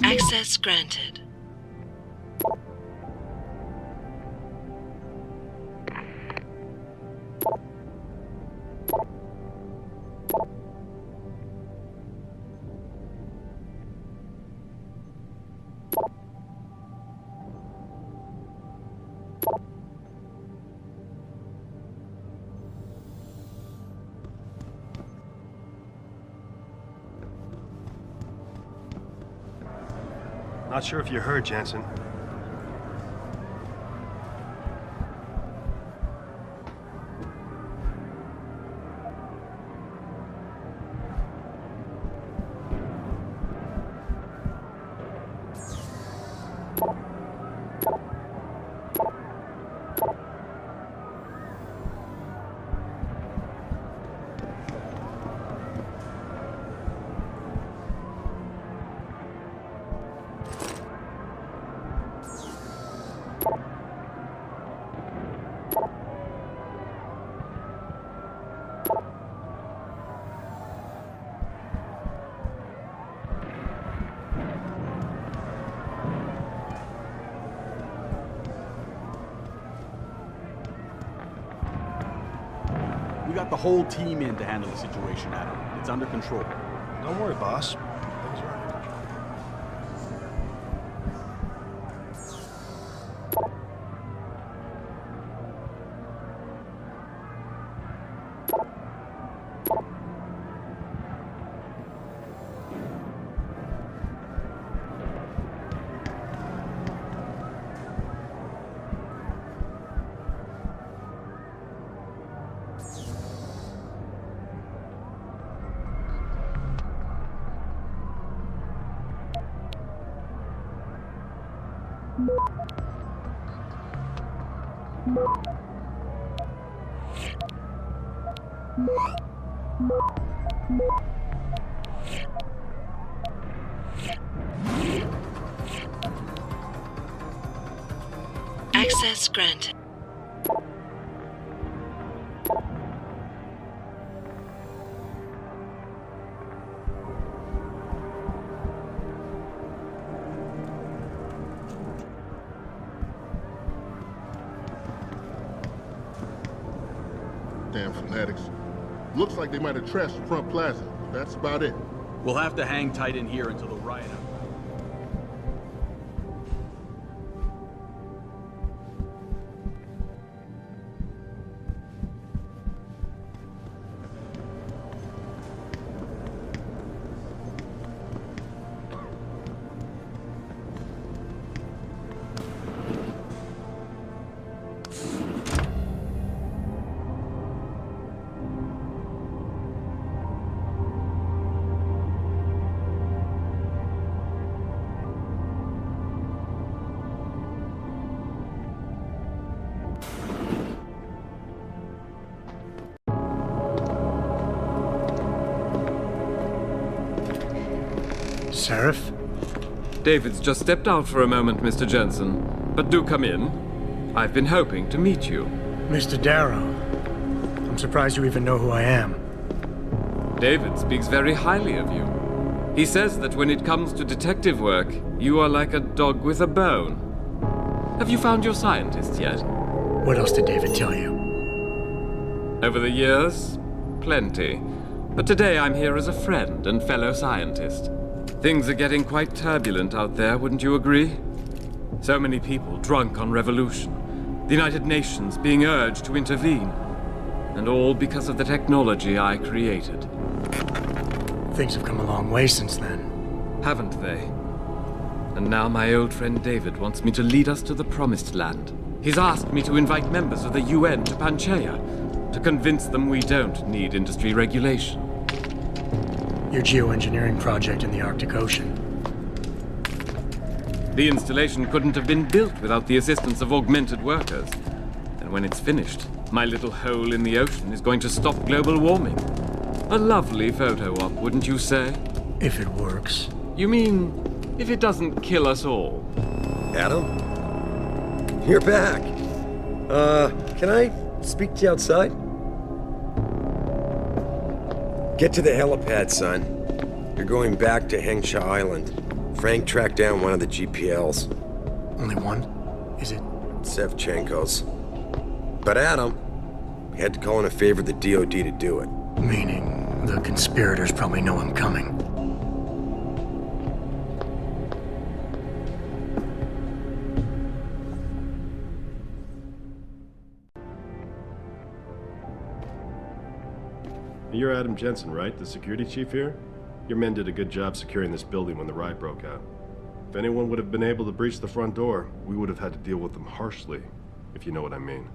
Access granted. Not sure if you heard, Jensen. We got the whole team in to handle the situation, Adam. It's under control. Don't worry, boss. Things are under control. Access granted. Damn fanatics. Looks like they might have trashed the front plaza. That's about it. We'll have to hang tight in here until the riot. Sheriff? David's just stepped out for a moment, Mr. Jensen. But do come in. I've been hoping to meet you. Mr. Darrow. I'm surprised you even know who I am. David speaks very highly of you. He says that when it comes to detective work, you are like a dog with a bone. Have you found your scientists yet? What else did David tell you? Over the years, plenty. But today I'm here as a friend and fellow scientist. Things are getting quite turbulent out there, wouldn't you agree? So many people drunk on revolution. The United Nations being urged to intervene. And all because of the technology I created. Things have come a long way since then. Haven't they? And now my old friend David wants me to lead us to the Promised Land. He's asked me to invite members of the UN to Panchaea, to convince them we don't need industry regulation. Your geoengineering project in the Arctic Ocean. The installation couldn't have been built without the assistance of augmented workers. And when it's finished, my little hole in the ocean is going to stop global warming. A lovely photo op, wouldn't you say? If it works. You mean, if it doesn't kill us all? Adam? You're back. Can I speak to you outside? Get to the helipad, son. You're going back to Hengsha Island. Frank tracked down one of the GPLs. Only one? Is it? Sevchenko's. But Adam, we had to call in a favor of the DOD to do it. Meaning, the conspirators probably know I'm coming. You're Adam Jensen, right? The security chief here? Your men did a good job securing this building when the riot broke out. If anyone would have been able to breach the front door, we would have had to deal with them harshly, if you know what I mean.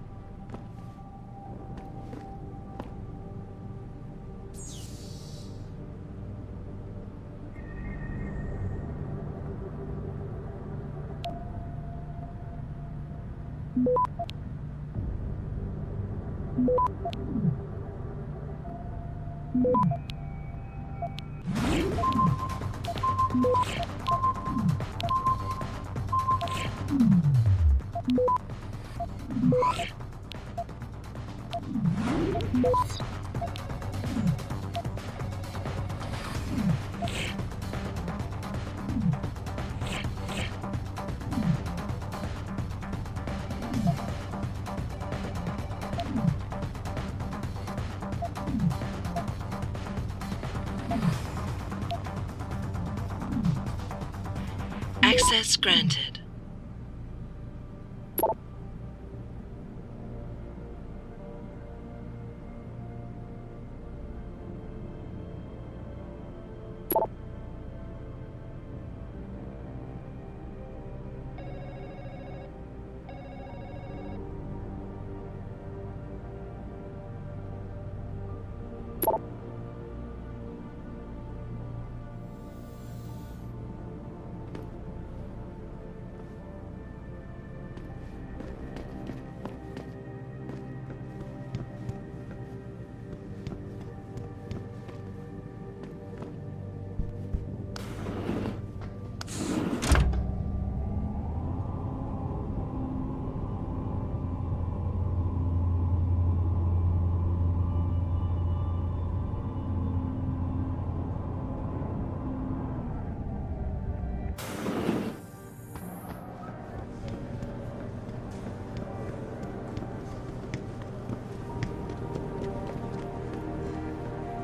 Access granted.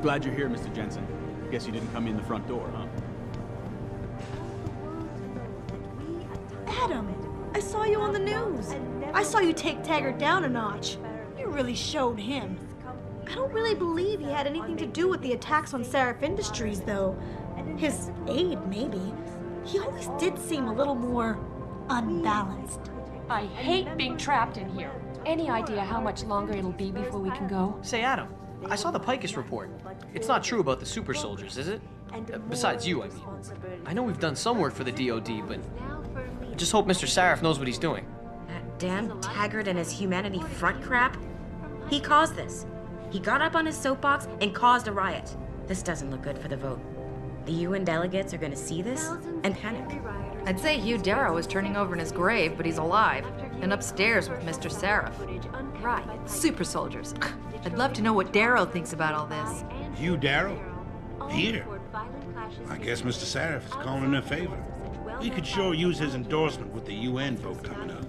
Glad you're here, Mr. Jensen. Guess you didn't come in the front door, huh? Adam, I saw you on the news. I saw you take Taggart down a notch. You really showed him. I don't really believe he had anything to do with the attacks on Seraph Industries, though. His aide, maybe. He always did seem a little more unbalanced. I hate being trapped in here. Any idea how much longer it'll be before we can go? Say, Adam, I saw the Picus report. It's not true about the super soldiers, is it? Besides you, I mean. I know we've done some work for the DOD, but I just hope Mr. Saraf knows what he's doing. That damn Taggart and his humanity front crap? He caused this. He got up on his soapbox and caused a riot. This doesn't look good for the vote. The UN delegates are gonna see this and panic. I'd say Hugh Darrow is turning over in his grave, but he's alive and upstairs with Mr. Saraf. Right, super soldiers. I'd love to know what Darrow thinks about all this. Hugh Darrow? Here? I guess Mr. Saraf is calling in a favor. He could sure use his endorsement with the UN vote coming up.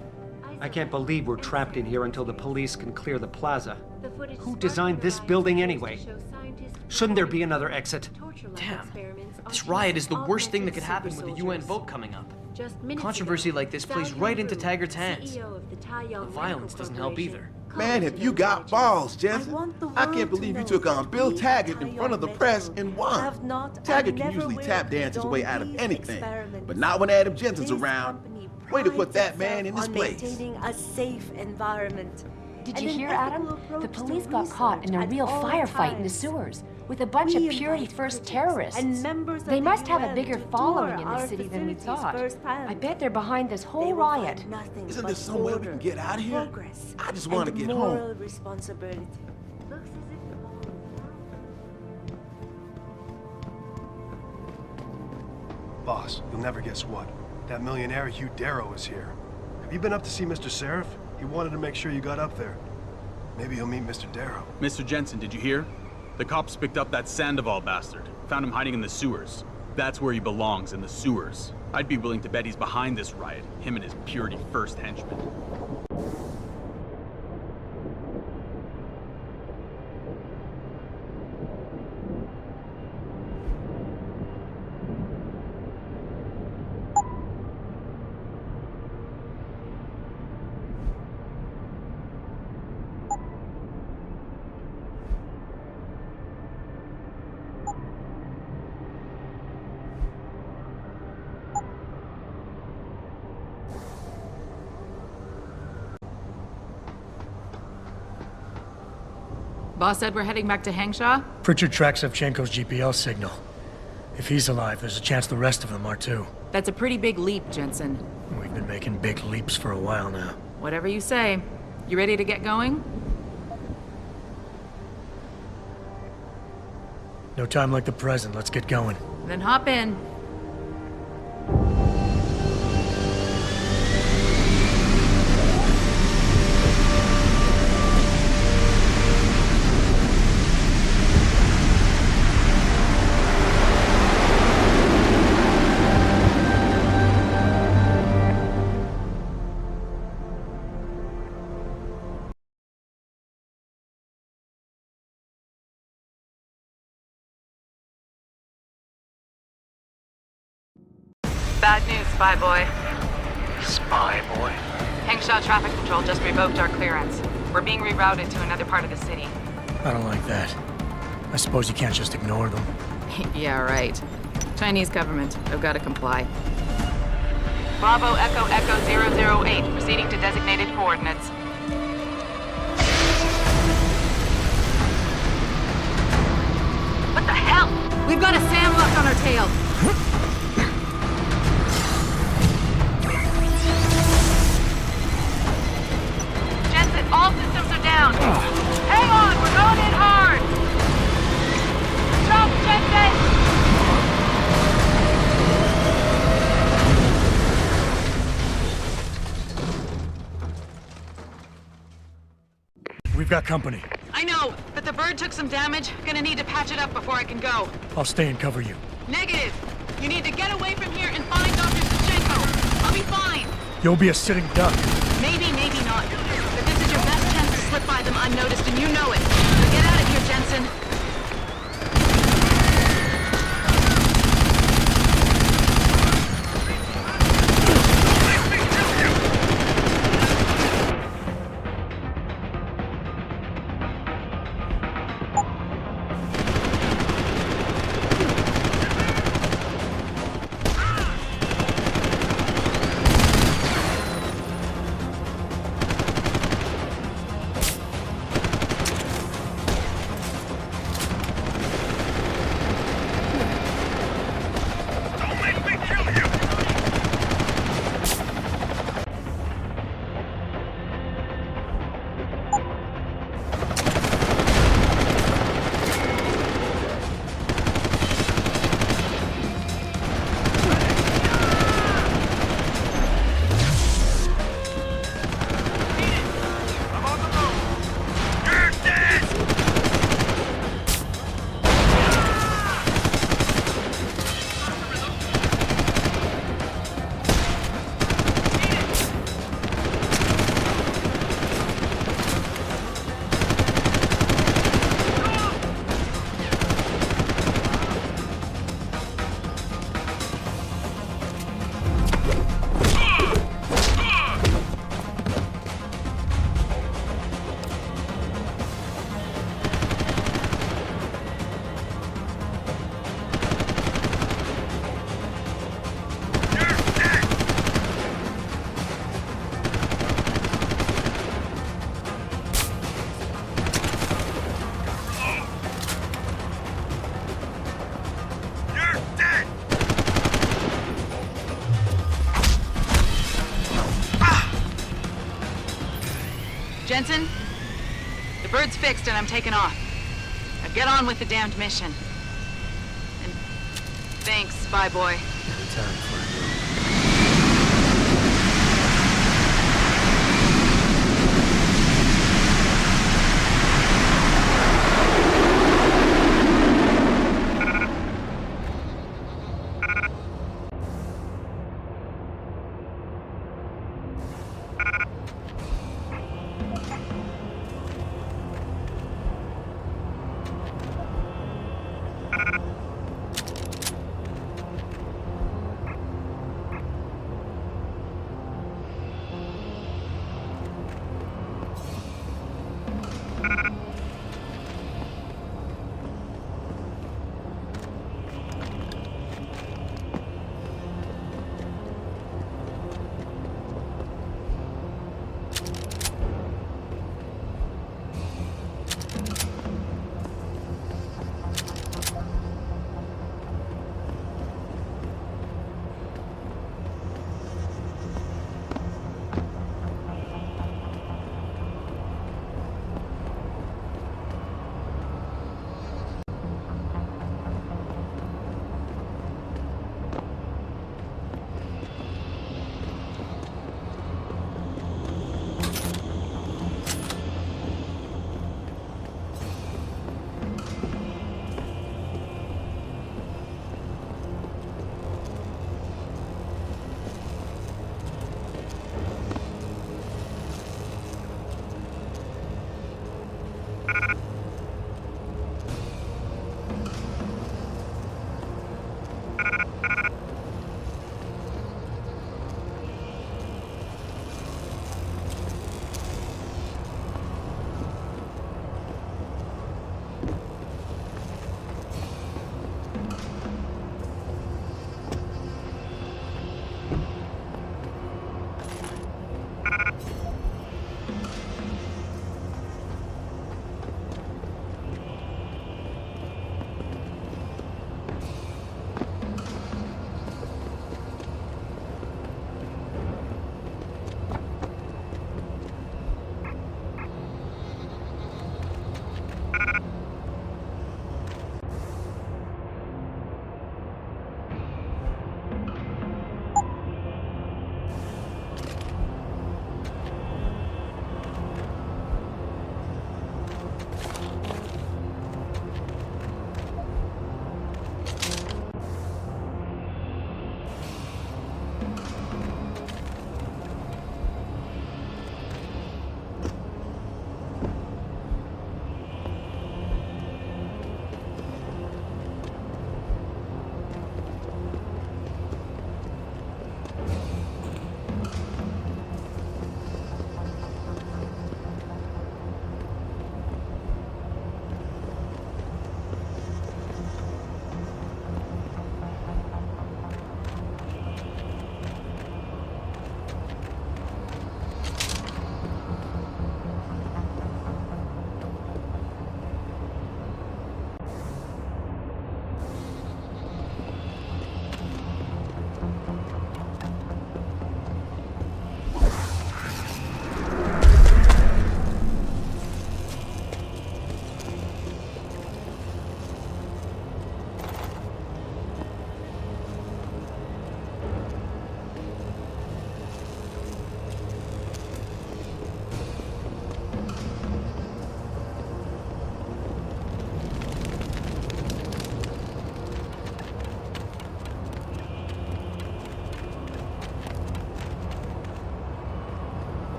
I can't believe we're trapped in here until the police can clear the plaza. Who designed this building anyway? Shouldn't there be another exit? Damn. This riot is the worst thing that could happen with the UN vote coming up. Controversy like this plays right into Taggart's hands. The violence doesn't help either. Man, have you got balls, Jensen? I can't believe you took on Bill Taggart in front of the press and won. Taggart can usually tap dance his way out of anything, but not when Adam Jensen's around. Way to put that man in his place. Maintaining a safe environment. Did you hear, Adam? The police got caught in a real firefight in the sewers with a bunch of Purity First terrorists. They must have a bigger following in the city than we thought. I bet they're behind this whole riot. Isn't there somewhere we can get out of here? I just want to get home. Boss, you'll never guess what. That millionaire Hugh Darrow is here. Have you been up to see Mr. Seraph? He wanted to make sure you got up there. Maybe you'll meet Mr. Darrow. Mr. Jensen, did you hear? The cops picked up that Sandoval bastard. Found him hiding in the sewers. That's where he belongs, in the sewers. I'd be willing to bet he's behind this riot. Him and his Purity First henchmen. Boss said we're heading back to Hangshaw? Pritchard tracks Savchenko's GPL signal. If he's alive, there's a chance the rest of them are too. That's a pretty big leap, Jensen. We've been making big leaps for a while now. Whatever you say. You ready to get going? No time like the present. Let's get going. Then hop in. Bad news, Spy Boy. Spy Boy? Hangshaw Traffic Control just revoked our clearance. We're being rerouted to another part of the city. I don't like that. I suppose you can't just ignore them. Yeah, right. Chinese government. I've got to comply. Bravo Echo Echo 008, proceeding to designated coordinates. What the hell? We've got a SAM lock on our tail. Jensen, all systems are down. Hang on, we're going in hard. Stop, Jensen! We've got company. I know, but the bird took some damage. Gonna need to patch it up before I can go. I'll stay and cover you. Negative. You need to get away from here and find Dr. Savchenko. I'll be fine. You'll be a sitting duck. Maybe, maybe not. But this is your best chance to slip by them unnoticed, and you know it. So get out of here, Jensen. I'm taking off. Now get on with the damned mission. And thanks, Spy Boy. Anytime, friend.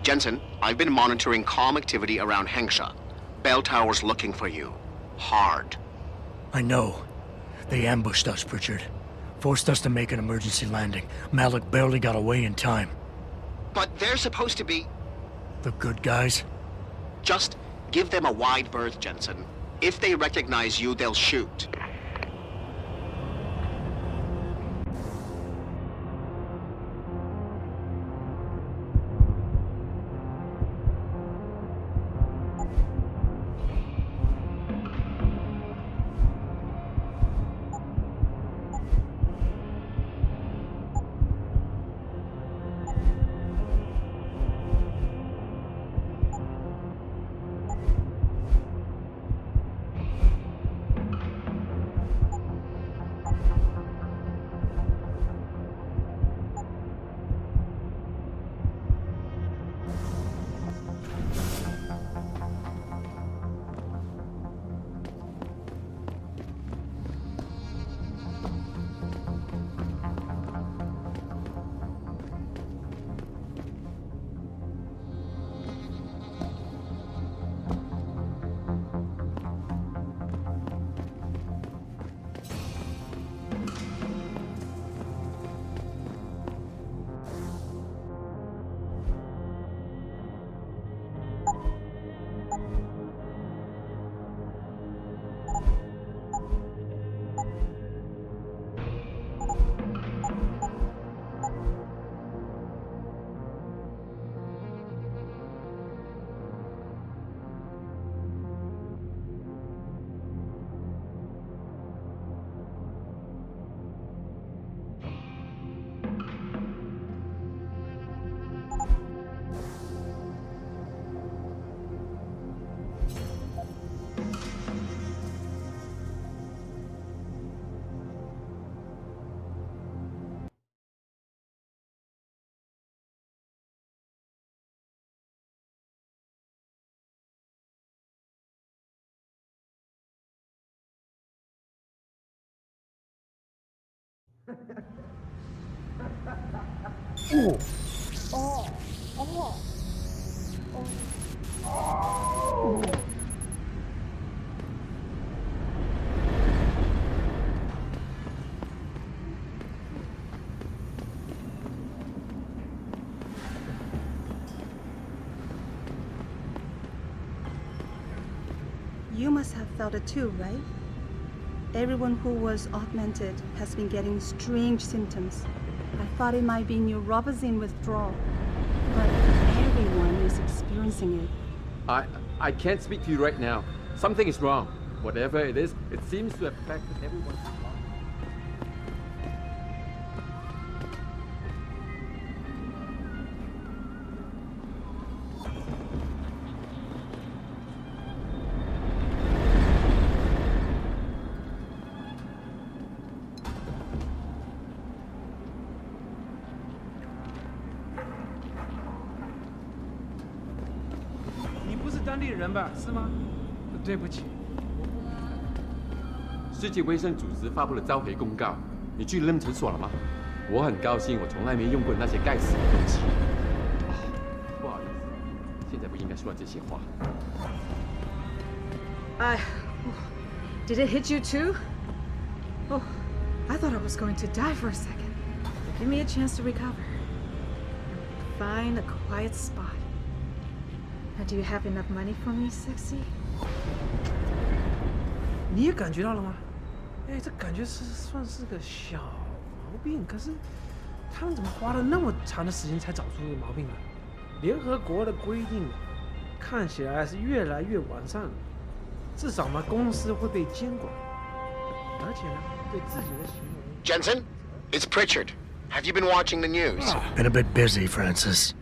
Jensen, I've been monitoring comm activity around Hengsha. Bell Tower's looking for you. Hard. I know. They ambushed us, Pritchard. Forced us to make an emergency landing. Malik barely got away in time. But they're supposed to be... The good guys? Just give them a wide berth, Jensen. If they recognize you, they'll shoot. You must have felt it too, right? Everyone who was augmented has been getting strange symptoms. I thought it might be neuropozyne withdrawal, but everyone is experiencing it. I can't speak to you right now. Something is wrong. Whatever it is, it seems to have affected everyone. 当地人吧？是吗？对不起。世界卫生组织发布了召回公告，你去 LIM 诊所了吗？我很高兴，我从来没用过那些该死的东西。不好意思，现在不应该说这些话。Did it hit you too? Oh, I thought I was going to die for a second. Give me a chance to recover. Find a quiet spot. Now, do you have enough money for me, sexy? 你也感觉到了吗？哎，这感觉算是个小毛病，可是他们怎么花了那么长的时间才找出这个毛病啊？联合国的规定看起来是越来越完善了，至少嘛，公司会被监管，而且呢，对自己的行为。Jensen, it's Pritchard. Have you been watching the news? Been a bit busy, Francis.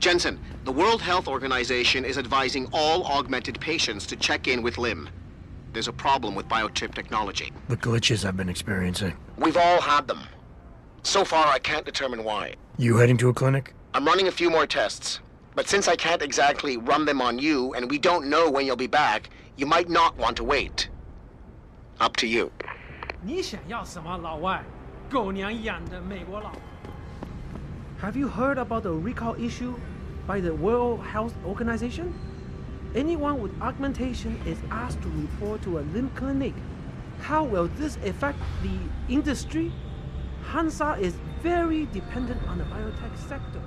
Jensen, the World Health Organization is advising all augmented patients to check in with LIM. There's a problem with biochip technology. The glitches I've been experiencing. We've all had them. So far, I can't determine why. You heading to a clinic? I'm running a few more tests. But since I can't exactly run them on you, and we don't know when you'll be back, you might not want to wait. Up to you. 你想要什么，老外？狗娘养的美国佬。Have you heard about the recall issue by the World Health Organization? Anyone with augmentation is asked to report to a LIM clinic. How will this affect the industry? Hansa is very dependent on the biotech sector.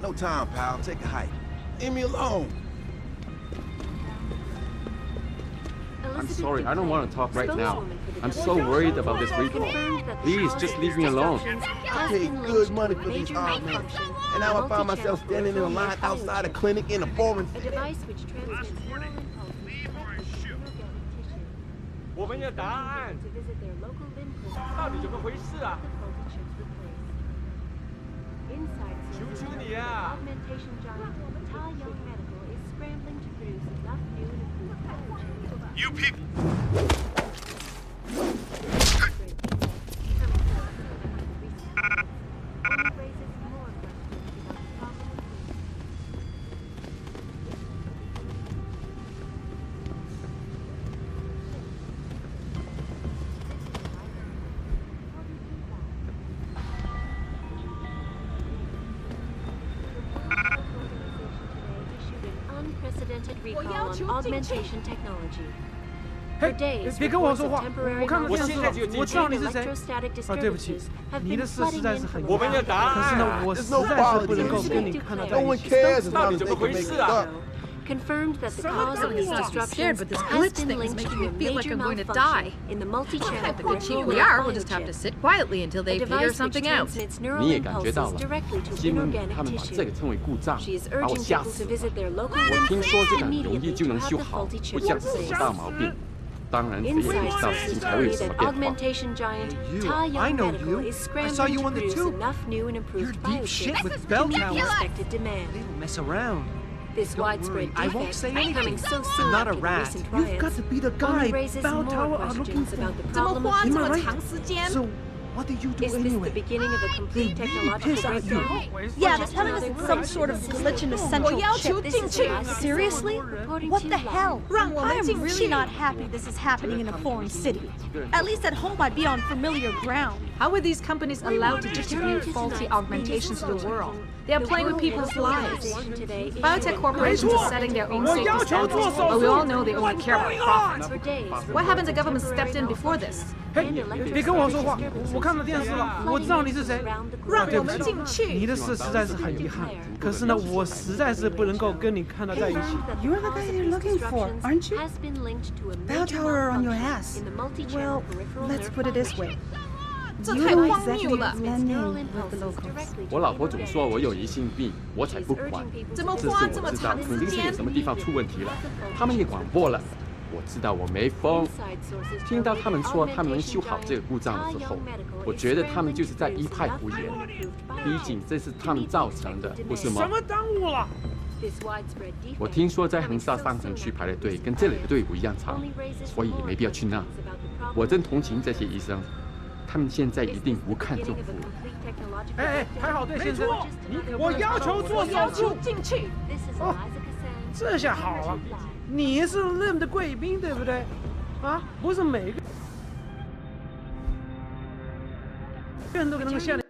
No time, pal. Take a hike. Leave me alone. I'm sorry, I don't want to talk right now. I'm so worried about this recall. Please, just leave me alone. I paid good money for these augments, and now I find myself standing in a line outside a clinic in a foreign city. 我们有答案。到底怎么回事啊？求求你啊！ You people. unprecedented recall on augmentation technology. For 嘿， days, 别跟我 reports 说 of 话， temporary 我看到电视了，我知道你是谁。 electrostatic 啊，对不起 disturbances，have 你 been 的事实 flooding 在 in 是很 from 遗憾。 可是呢，我实在是不能够跟你看到在 No 一 one 起。 cares as long as they can make stuff. confirmed that the cause of these disruptions but this has glitch been thing is linked making to me a feel like major I'm going to malfunction die. in the multi-channel The good peripheral we are, we'll neural just have to chip. sit quietly until they A figure device which something out. transmits 你 neural 也感觉到 impulses 了， directly to 新闻 inorganic 他们把这个 tissue. 称为故障， She is 把我 urging 吓 people 死 to 了。 visit their local 我听说这个很 immediately 容易就 to 能 have 修 the 好， faulty 不 chip 像是 replaced. 大毛病。当然，谁也不 Inside 知道 sources 新 tell 才会有 me 什么 that 变化。 augmentation giant you, Ta I Young know Medical you. is I saw scrambling you to on the produce tube. enough new and You're improved deep shit biochips with to bell meet the towers. expected demand. They don't mess around. This Don't widespread worry, I won't defect, say anything. coming so I'm soon not a after the rat. recent You've riots, got to be the only guy raises Bell more Tower are looking questions for. about the 怎么 problem 花 of 这么 right? 长时间？ So, what did you do Is this the anyway? beginning of a complete They really technological pissed at you. breakdown? Yeah, they're telling us it's some sort of glitch in the central chip. Seriously? What the hell? I am really not happy this is happening in a foreign city. At least at home I'd be on familiar ground. How are these companies allowed to distribute faulty augmentations to the world? They are playing with people's lives. Biotech corporations are setting their own safety standards, but we all know they only care about profits. Why haven't the government stepped in before this? 嘿，别跟我说话，我看到电视了，我知道你是谁。让我对不起们进去。你的事实在是很遗憾，可是呢，我实在是不能够跟你看到在一起。 You're the guy they're looking for, aren't you? Bell Tower on your ass. Well, let's put it this way. 这 You 太 don't 荒 exactly 谬了！ blend in with the locals. 我老婆总说我有疑心病，我才不管。怎么这次花这么我知道长时肯定是有间？什么地方出问题了，他们也广播了。我知道我没疯。听到他们说他们能修好这个故障的时候，我觉得他们就是在一派胡言。毕竟这是他们造成的，不是吗？什么耽误了？ 我听说在恒沙商城区排的队跟这里的队伍一样长，所以也没必要去那。我真同情这些医生，他们现在一定不堪重负。哎，排好队，先生，我要求做手术。进去。哦，这下好了，你是 LIM 的贵宾，对不对？啊，不是每个人都能够像你。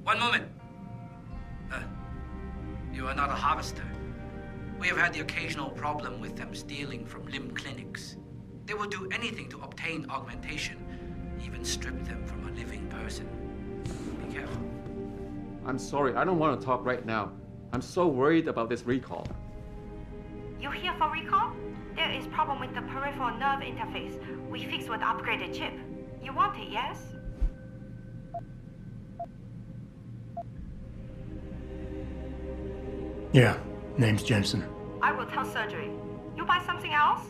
One moment. You are not a harvester. We have had the occasional problem with them stealing from limb clinics. They will do anything to obtain augmentation, even strip them from a living person. Be careful. I'm sorry, I don't want to talk right now. I'm so worried about this recall. You here for recall? There is problem with the peripheral nerve interface. We fixed with upgraded chip. You want it, yes? Yeah, name's Jensen. I will tell surgery. You buy something else?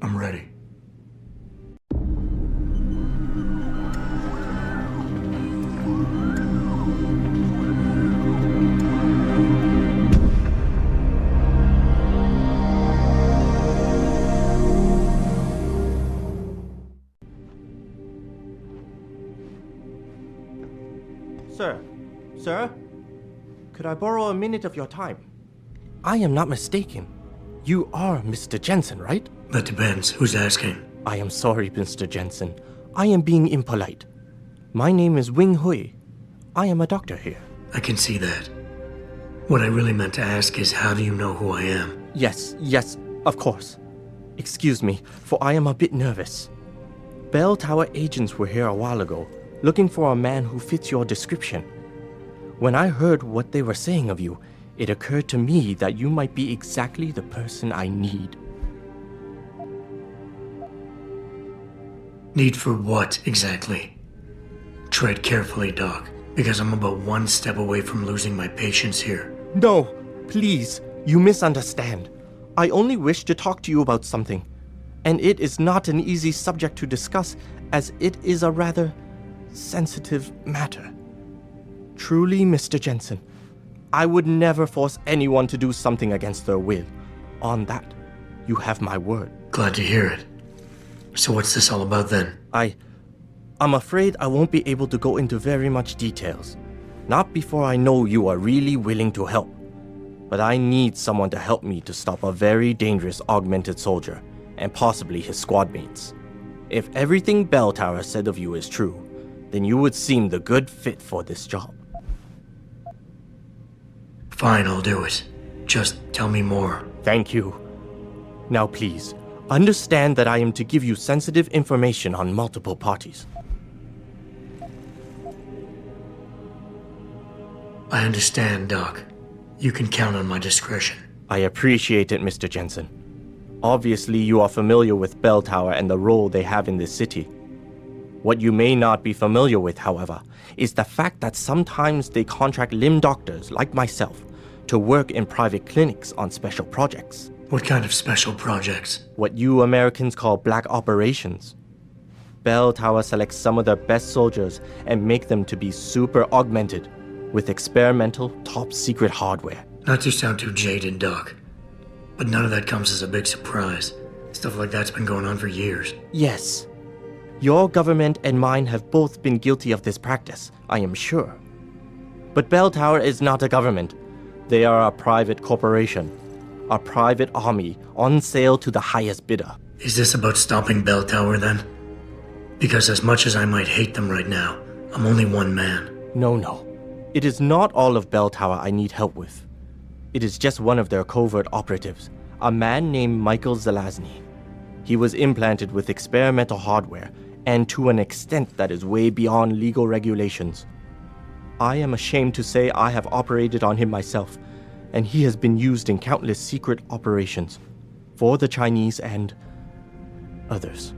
I'm ready. Sir, could I borrow a minute of your time? I am not mistaken. You are Mr. Jensen, right? That depends. Who's asking? I am sorry, Mr. Jensen. I am being impolite. My name is Wing Hui. I am a doctor here. I can see that. What I really meant to ask is, how do you know who I am? Yes, of course. Excuse me, for I am a bit nervous. Bell Tower agents were here a while ago, looking for a man who fits your description. When I heard what they were saying of you, it occurred to me that you might be exactly the person I need. Need for what, exactly? Tread carefully, Doc, because I'm about one step away from losing my patience here. No, please, you misunderstand. I only wish to talk to you about something. And it is not an easy subject to discuss, as it is a rather sensitive matter. Truly, Mr. Jensen, I would never force anyone to do something against their will. On that, you have my word. Glad to hear it. So what's this all about then? I'm afraid I won't be able to go into very much details. Not before I know you are really willing to help. But I need someone to help me to stop a very dangerous augmented soldier, and possibly his squad mates. If everything Bell Tower said of you is true, then you would seem the good fit for this job. Fine, I'll do it. Just tell me more. Thank you. Now please, understand that I am to give you sensitive information on multiple parties. I understand, Doc. You can count on my discretion. I appreciate it, Mr. Jensen. Obviously, you are familiar with Bell Tower and the role they have in this city. What you may not be familiar with, however, is the fact that sometimes they contract limb doctors like myself to work in private clinics on special projects. What kind of special projects? What you Americans call black operations. Bell Tower selects some of their best soldiers and make them to be super augmented with experimental, top-secret hardware. Not to sound too jaded, Doc, but none of that comes as a big surprise. Stuff like that's been going on for years. Yes. Your government and mine have both been guilty of this practice, I am sure. But Bell Tower is not a government. They are a private corporation. A private army on sale to the highest bidder. Is this about stopping Bell Tower, then? Because as much as I might hate them right now, I'm only one man. No. It is not all of Bell Tower I need help with. It is just one of their covert operatives, a man named Michael Zelazny. He was implanted with experimental hardware, and to an extent that is way beyond legal regulations. I am ashamed to say I have operated on him myself, and he has been used in countless secret operations for the Chinese and others.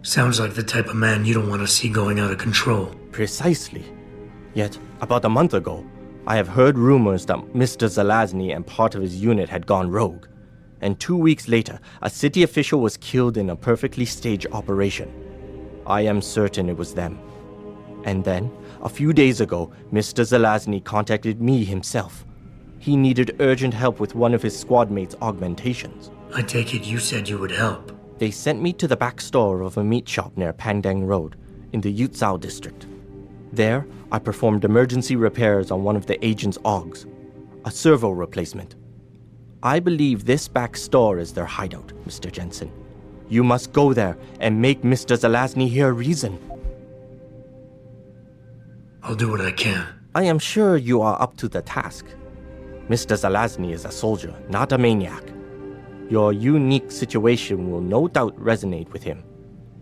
Sounds like the type of man you don't want to see going out of control. Precisely. Yet, about a month ago, I have heard rumors that Mr. Zelazny and part of his unit had gone rogue. And 2 weeks later, a city official was killed in a perfectly staged operation. I am certain it was them. And then, a few days ago, Mr. Zelazny contacted me himself. He needed urgent help with one of his squad mates' augmentations. I take it you said you would help. They sent me to the back store of a meat shop near Pandang Road, in the Yutzao district. There, I performed emergency repairs on one of the agent's augs, a servo replacement. I believe this back store is their hideout, Mr. Jensen. You must go there and make Mr. Zelazny hear reason. I'll do what I can. I am sure you are up to the task. Mr. Zelazny is a soldier, not a maniac. Your unique situation will no doubt resonate with him.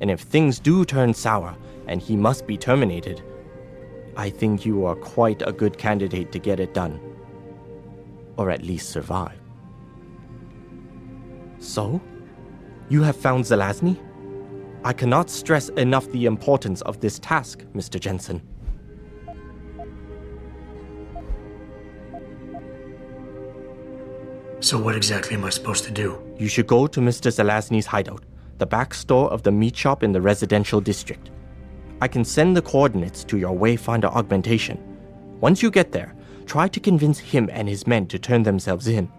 And if things do turn sour and he must be terminated, I think you are quite a good candidate to get it done. Or at least survive. So, you have found Zelazny? I cannot stress enough the importance of this task, Mr. Jensen. So what exactly am I supposed to do? You should go to Mr. Zelazny's hideout, the back store of the meat shop in the residential district. I can send the coordinates to your Wayfinder augmentation. Once you get there, try to convince him and his men to turn themselves in.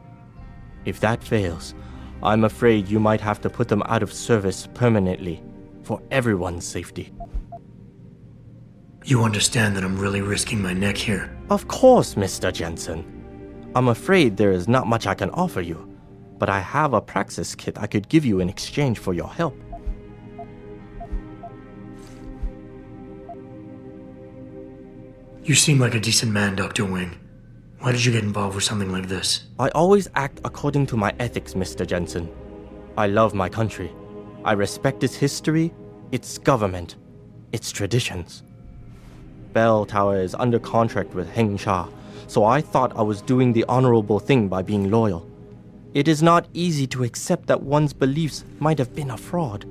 If that fails, I'm afraid you might have to put them out of service permanently, for everyone's safety. You understand that I'm really risking my neck here? Of course, Mr. Jensen. I'm afraid there is not much I can offer you, but I have a praxis kit I could give you in exchange for your help. You seem like a decent man, Dr. Wing. Why did you get involved with something like this? I always act according to my ethics, Mr. Jensen. I love my country. I respect its history, its government, its traditions. Bell Tower is under contract with Heng Sha, so I thought I was doing the honorable thing by being loyal. It is not easy to accept that one's beliefs might have been a fraud.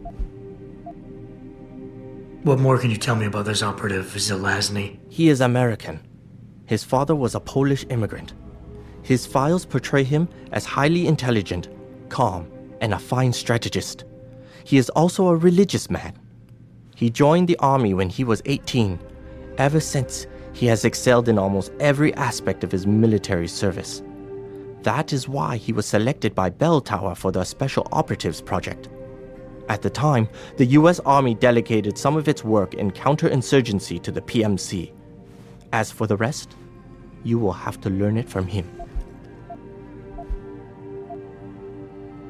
What more can you tell me about this operative, Zelazny? He is American. His father was a Polish immigrant. His files portray him as highly intelligent, calm, and a fine strategist. He is also a religious man. He joined the army when he was 18. Ever since, he has excelled in almost every aspect of his military service. That is why he was selected by Bell Tower for the Special Operatives Project. At the time, the US Army delegated some of its work in counterinsurgency to the PMC. As for the rest, you will have to learn it from him.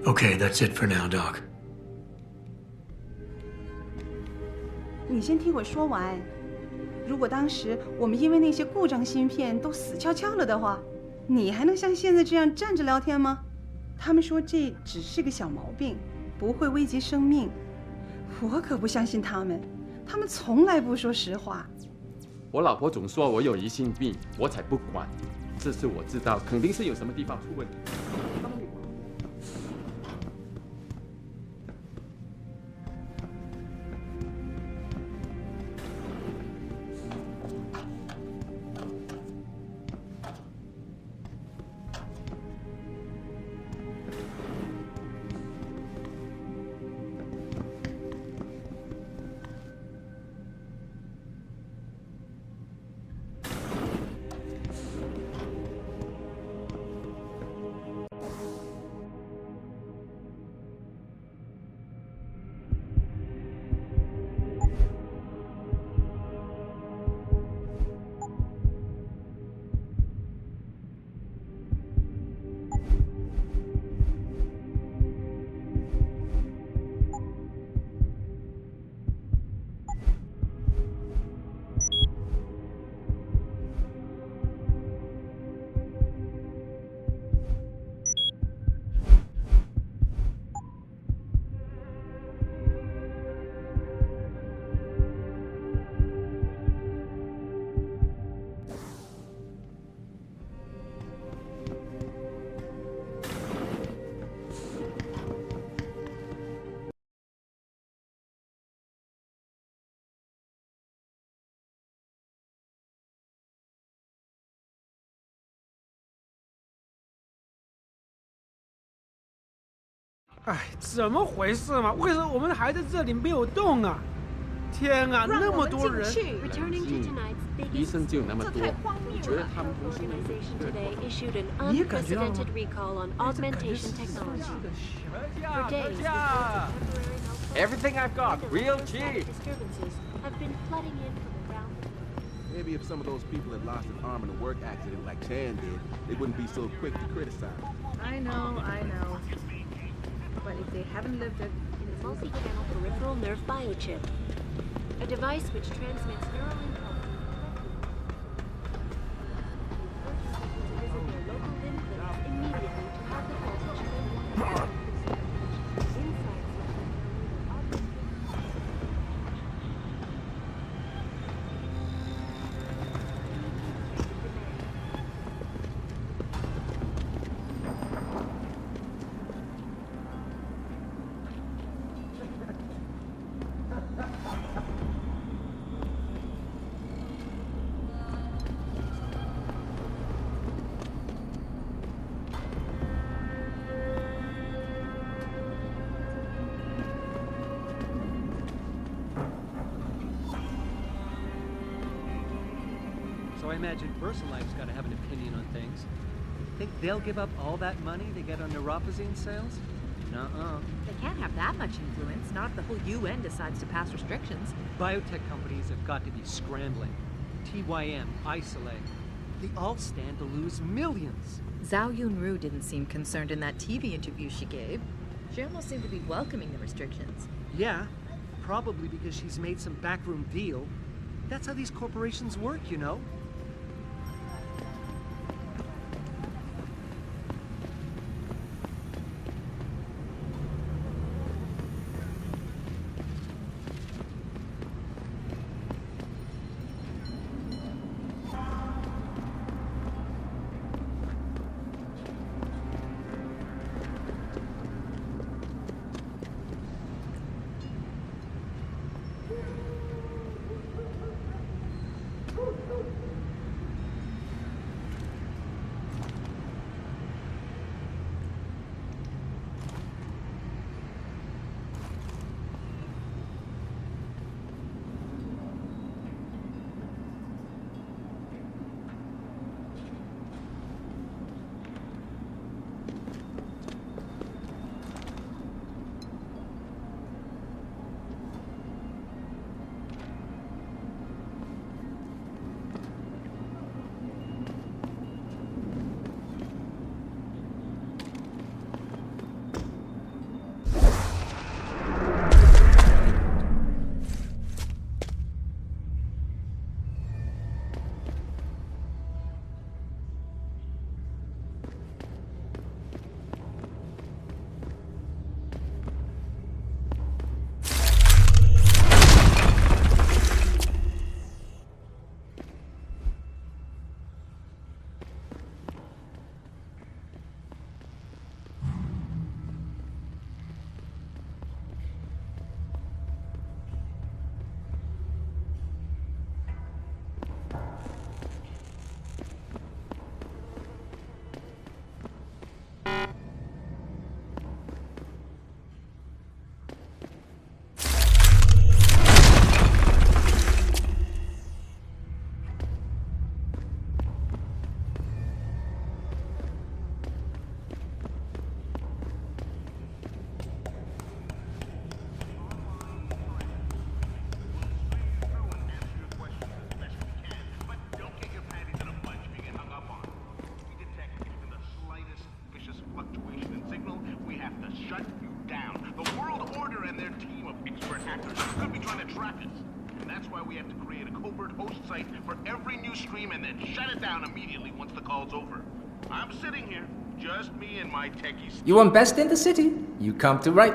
Okay, that's it for now, Doc. 你先听我说完。如果当时我们因为那些故障芯片都死翘翘了的话，你还能像现在这样站着聊天吗？他们说这只是个小毛病，不会危及生命。我可不相信他们，他们从来不说实话。我老婆总说我有疑心病，我才不管。这次我知道，肯定是有什么地方出问题。哎，怎么回事嘛？为什么我们还在这里没有动啊？天啊，那么多人！医生就那么多，你觉得他们不是？你也感觉到吗？Everything I've got, real cheap. Maybe if some of those people had lost an arm in a work accident like Chan did, they wouldn't be so quick to criticize. I know. But if they haven't lived it, in a multi-channel peripheral nerve biochip, a device which transmits neural impulses to visit their local limb clinics immediately to have the voltage then So I imagine VersaLife's got to have an opinion on things. Think they'll give up all that money they get on neuropozyne sales? Nuh-uh. They can't have that much influence, not if the whole UN decides to pass restrictions. Biotech companies have got to be scrambling. TYM, Isolate. They all stand to lose millions. Zhao Yunru didn't seem concerned in that TV interview she gave. She almost seemed to be welcoming the restrictions. Yeah, probably because she's made some backroom deal. That's how these corporations work, you know? shut you down. The World Order and their team of expert hackers could be trying to track us. And that's why we have to create a covert host site for every new stream and then shut it down immediately once the call's over. I'm sitting here, just me and my techies. You want best in the city? You come to right.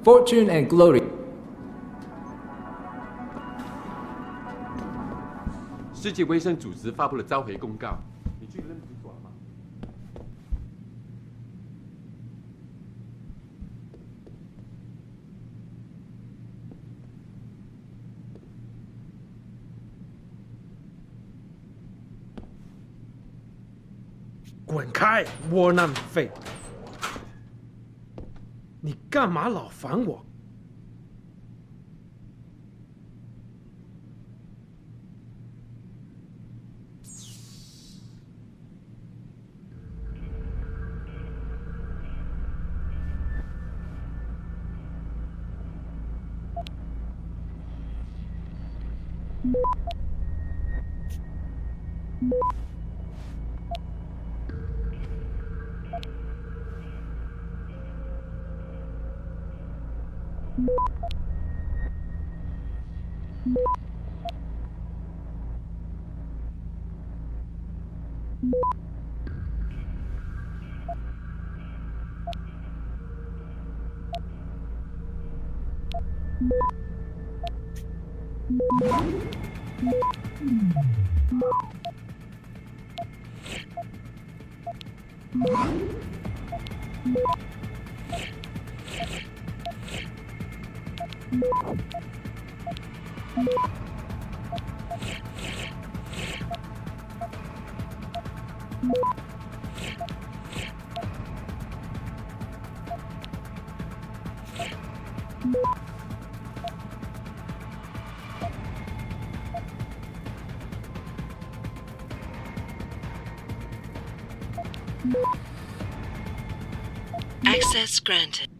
Fortune and glory. 世界卫生组织发布了召回公告，你去认识做吗？滚开，窝囊废！你干嘛老烦我？Access granted. "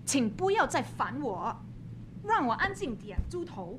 请不要再烦我，让我安静点，猪头。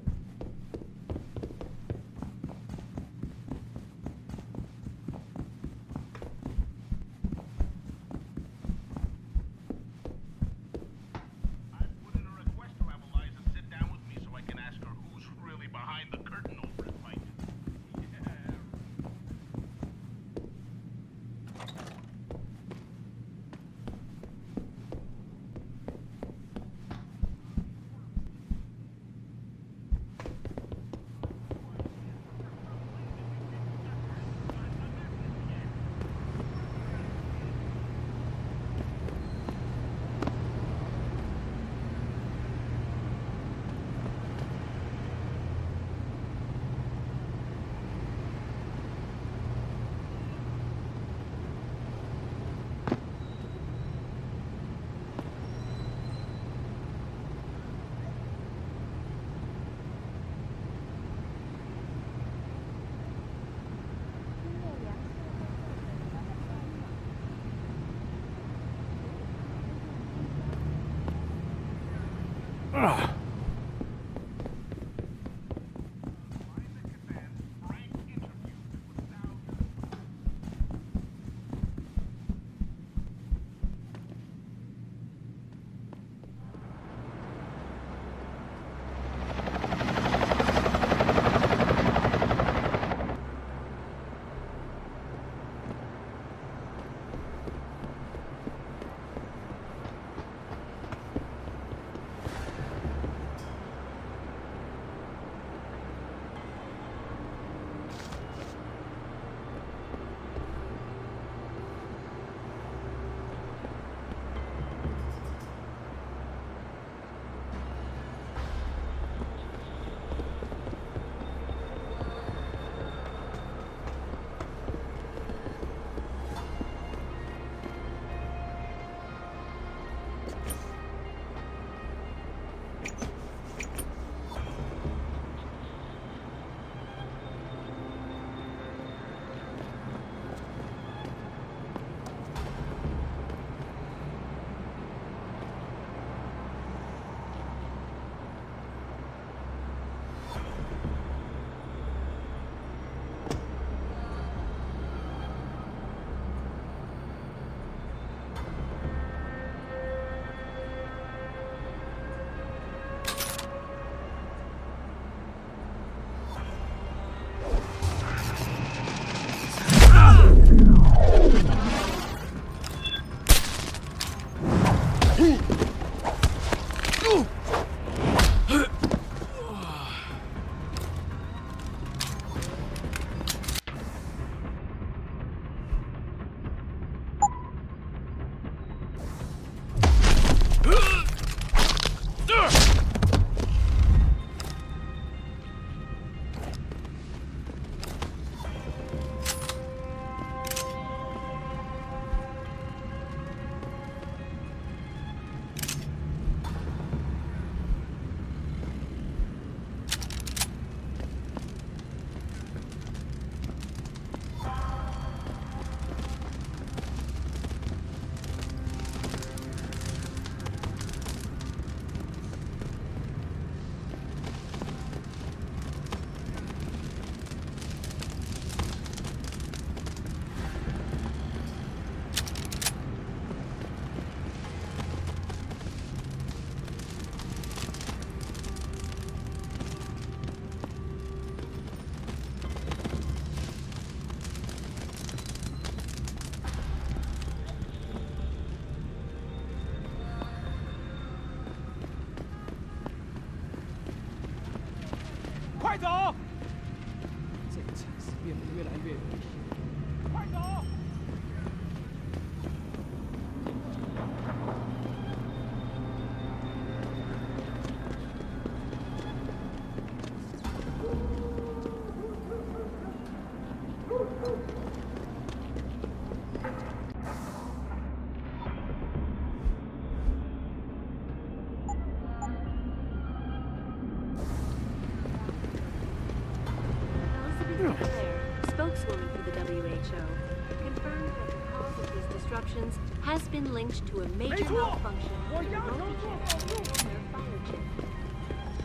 快走！这个城市变得越来越危险，快走！Spokeswoman for the WHO, confirmed that the cause of these disruptions has been linked to a major malfunction in a multi-chip fire chip.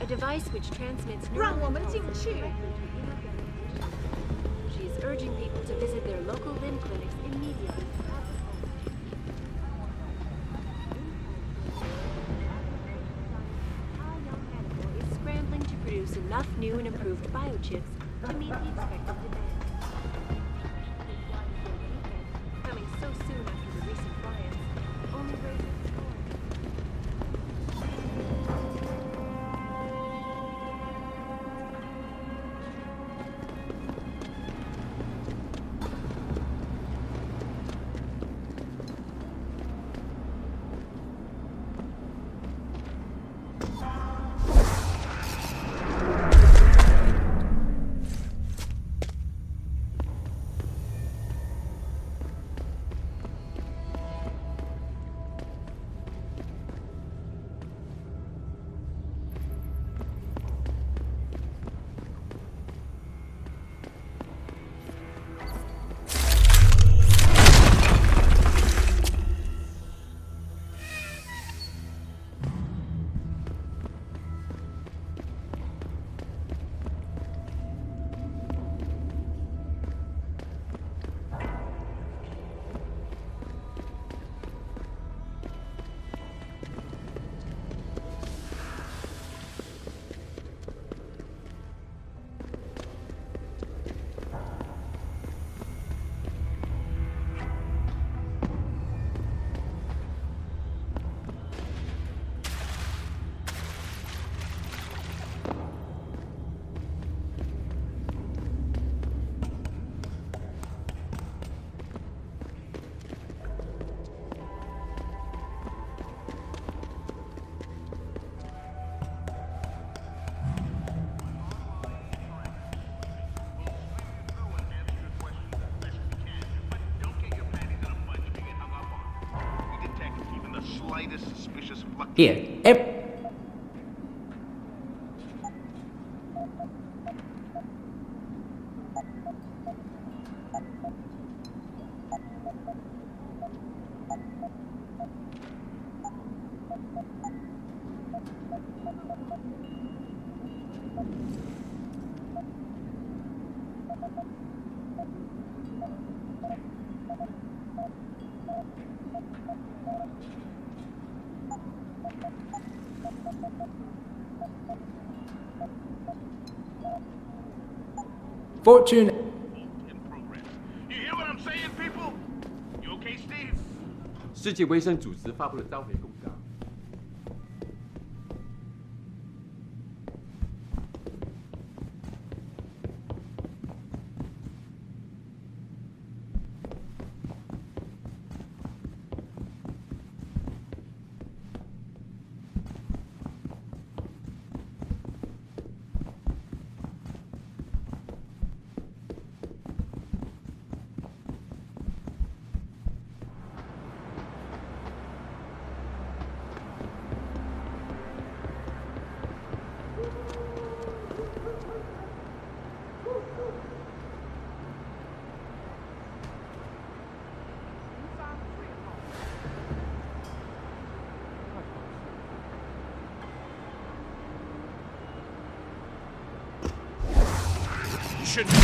A device which transmits neural impulses directly to human. She is urging people to visit their local limb clinics immediately. Is scrambling to produce enough new and improved biochips to meet the expected demand. Coming so soon after the recent riots, only raises the score. the slightest suspicious fluctuation. Here, Fortune. You hear what I'm saying, people? You okay, Steve? 世界卫生组织发布了召回公告。You shouldn't.